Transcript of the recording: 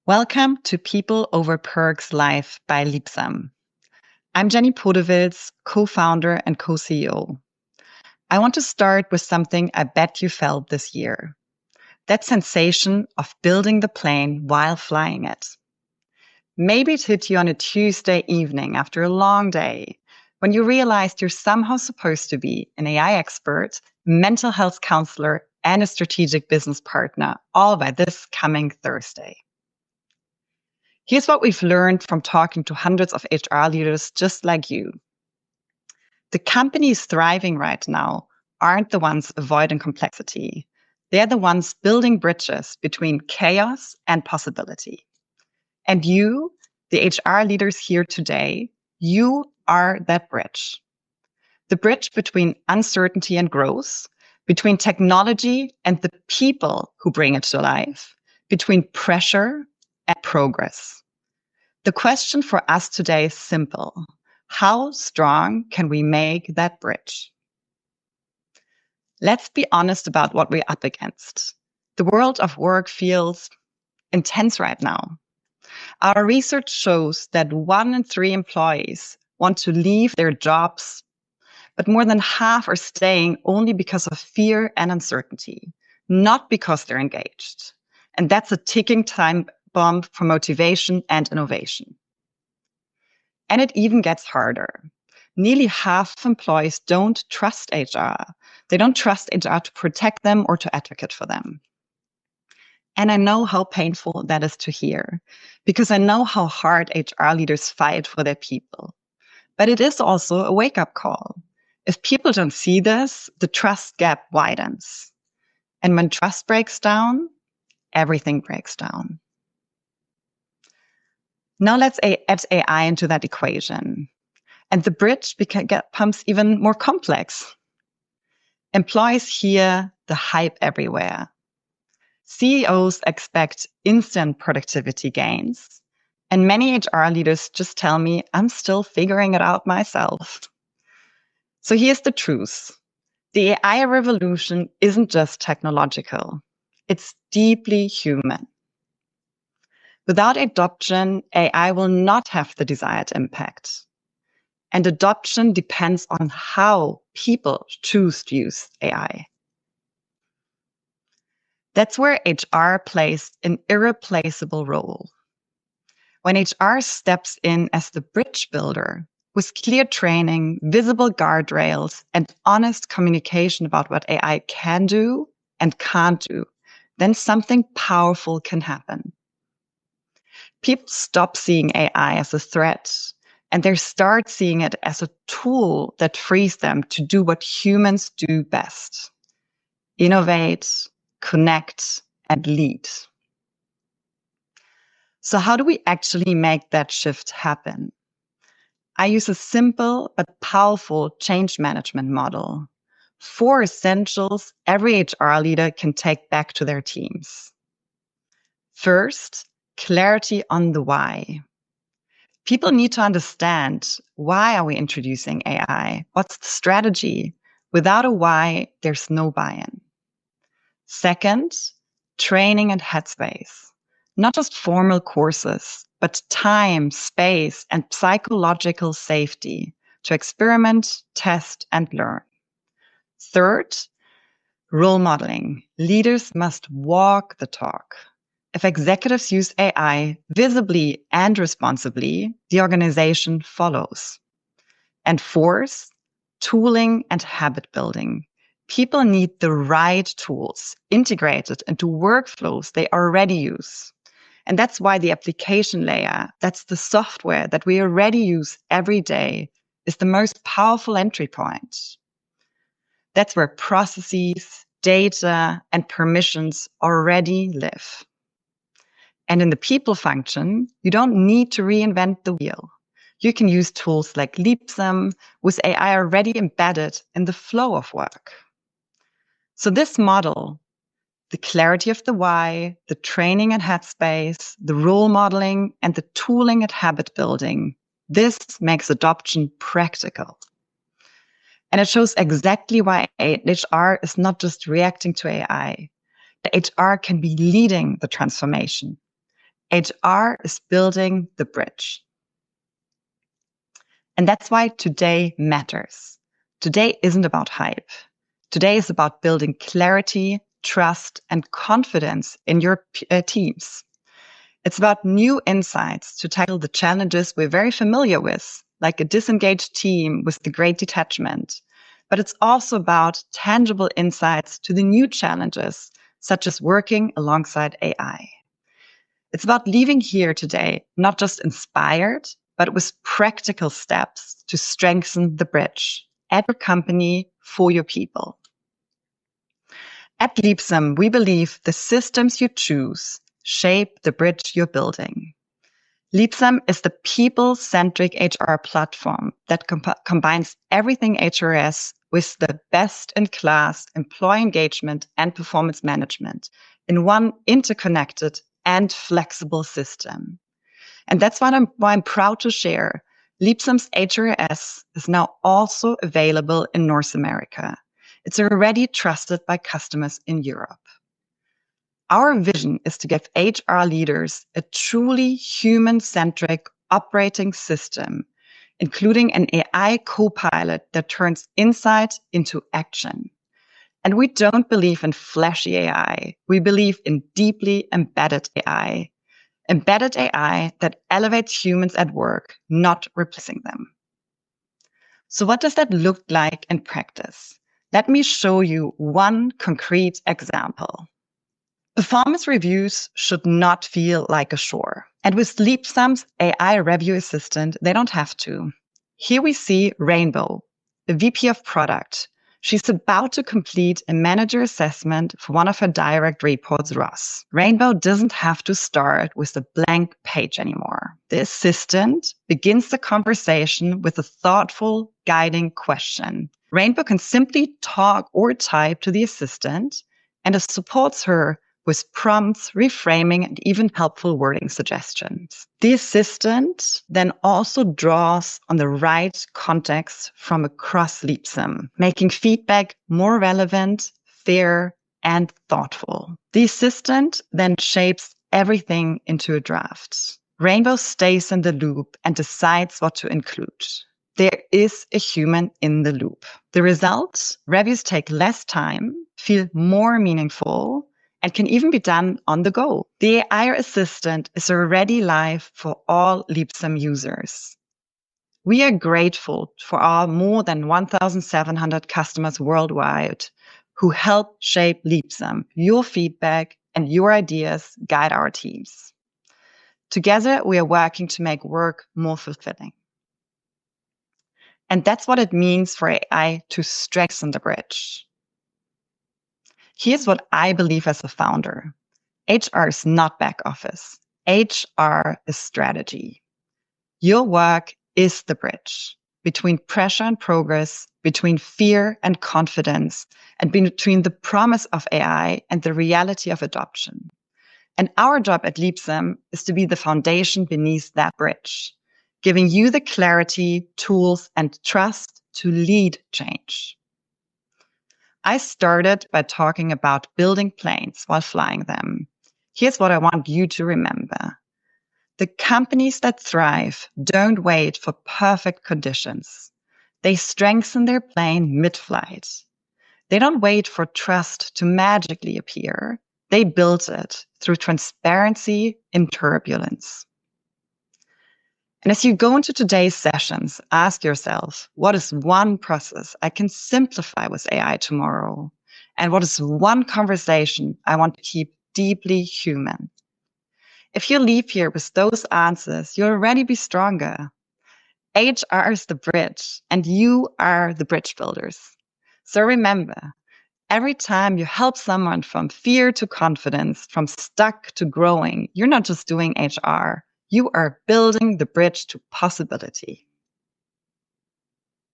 Welcome to People Over Perks Live by Leapsome. I'm Jenny Podewils, co-founder and co-CEO. I want to start with something I bet you felt this year. That sensation of building the plane while flying it. Maybe it hit you on a Tuesday evening after a long day, when you realized you're somehow supposed to be an AI expert, mental health counselor, and a strategic business partner, all by this coming Thursday. Here's what we've learned from talking to hundreds of HR leaders just like you. The companies thriving right now aren't the ones avoiding complexity. They're the ones building bridges between chaos and possibility. And you, the HR leaders here today, you are that bridge. The bridge between uncertainty and growth, between technology and the people who bring it to life, between pressure and progress. The question for us today is simple. How strong can we make that bridge? Let's be honest about what we're up against. The world of work feels intense right now. Our research shows that 1 in 3 employees want to leave their jobs, but more than half are staying only because of fear and uncertainty, not because they're engaged. And that's a ticking time bomb for motivation and innovation. And it even gets harder. Nearly half of employees don't trust HR. They don't trust HR to protect them or to advocate for them. And I know how painful that is to hear, because I know how hard HR leaders fight for their people. But it is also a wake-up call. If people don't see this, the trust gap widens. And when trust breaks down, everything breaks down. Now let's add AI into that equation. And the bridge becomes even more complex. Employees hear the hype everywhere. CEOs expect instant productivity gains. And many HR leaders just tell me, I'm still figuring it out myself. So here's the truth. The AI revolution isn't just technological. It's deeply human. Without adoption, AI will not have the desired impact. And adoption depends on how people choose to use AI. That's where HR plays an irreplaceable role. When HR steps in as the bridge builder, with clear training, visible guardrails, and honest communication about what AI can do and can't do, then something powerful can happen. People stop seeing AI as a threat, and they start seeing it as a tool that frees them to do what humans do best: innovate, connect, and lead. So how do we actually make that shift happen? I use a simple but powerful change management model. 4 essentials every HR leader can take back to their teams. First, clarity on the why. People need to understand, why are we introducing AI? What's the strategy? Without a why, there's no buy-in. Second, training and headspace. Not just formal courses, but time, space, and psychological safety to experiment, test, and learn. Third, role modeling. Leaders must walk the talk. If executives use AI visibly and responsibly, the organization follows. And fourth, tooling and habit building. People need the right tools integrated into workflows they already use. And that's why the application layer, that's the software that we already use every day, is the most powerful entry point. That's where processes, data, and permissions already live. And in the people function, you don't need to reinvent the wheel. You can use tools like Leapsome with AI already embedded in the flow of work. So this model, the clarity of the why, the training and headspace, the role modeling, and the tooling and habit building, this makes adoption practical. And it shows exactly why HR is not just reacting to AI. The HR can be leading the transformation. HR is building the bridge. And that's why today matters. Today isn't about hype. Today is about building clarity, trust, and confidence in your teams. It's about new insights to tackle the challenges we're very familiar with, like a disengaged team with the great detachment. But it's also about tangible insights to the new challenges, such as working alongside AI. It's about leaving here today, not just inspired, but with practical steps to strengthen the bridge at your company for your people. At Leapsome, we believe the systems you choose shape the bridge you're building. Leapsome is the people-centric HR platform that combines everything HRS with the best-in-class employee engagement and performance management in one interconnected and flexible system. And that's why I'm proud to share Leapsome's HRS is now also available in North America. It's already trusted by customers in Europe. Our vision is to give HR leaders a truly human-centric operating system, including an AI co-pilot that turns insight into action. And we don't believe in flashy AI. We believe in deeply embedded AI. Embedded AI that elevates humans at work, not replacing them. So what does that look like in practice? Let me show you one concrete example. Performance reviews should not feel like a chore. And with Leapsome's AI review assistant, they don't have to. Here we see Rainbow, the VP of product. She's about to complete a manager assessment for one of her direct reports, Ross. Rainbow doesn't have to start with a blank page anymore. The assistant begins the conversation with a thoughtful, guiding question. Rainbow can simply talk or type to the assistant, and it supports her with prompts, reframing, and even helpful wording suggestions. The assistant then also draws on the right context from across Leapsome, making feedback more relevant, fair, and thoughtful. The assistant then shapes everything into a draft. Rainbow stays in the loop and decides what to include. There is a human in the loop. The result? Reviews take less time, feel more meaningful, and can even be done on the go. The AI assistant is already live for all Leapsome users. We are grateful for our more than 1,700 customers worldwide who help shape Leapsome. Your feedback and your ideas guide our teams. Together, we are working to make work more fulfilling. And that's what it means for AI to strengthen the bridge. Here's what I believe as a founder. HR is not back office. HR is strategy. Your work is the bridge between pressure and progress, between fear and confidence, and between the promise of AI and the reality of adoption. And our job at Leapsome is to be the foundation beneath that bridge, giving you the clarity, tools, and trust to lead change. I started by talking about building planes while flying them. Here's what I want you to remember. The companies that thrive don't wait for perfect conditions. They strengthen their plane mid-flight. They don't wait for trust to magically appear. They build it through transparency in turbulence. And as you go into today's sessions, ask yourself, what is one process I can simplify with AI tomorrow? And what is one conversation I want to keep deeply human? If you leave here with those answers, you'll already be stronger. HR is the bridge, and you are the bridge builders. So remember, every time you help someone from fear to confidence, from stuck to growing, you're not just doing HR. You are building the bridge to possibility.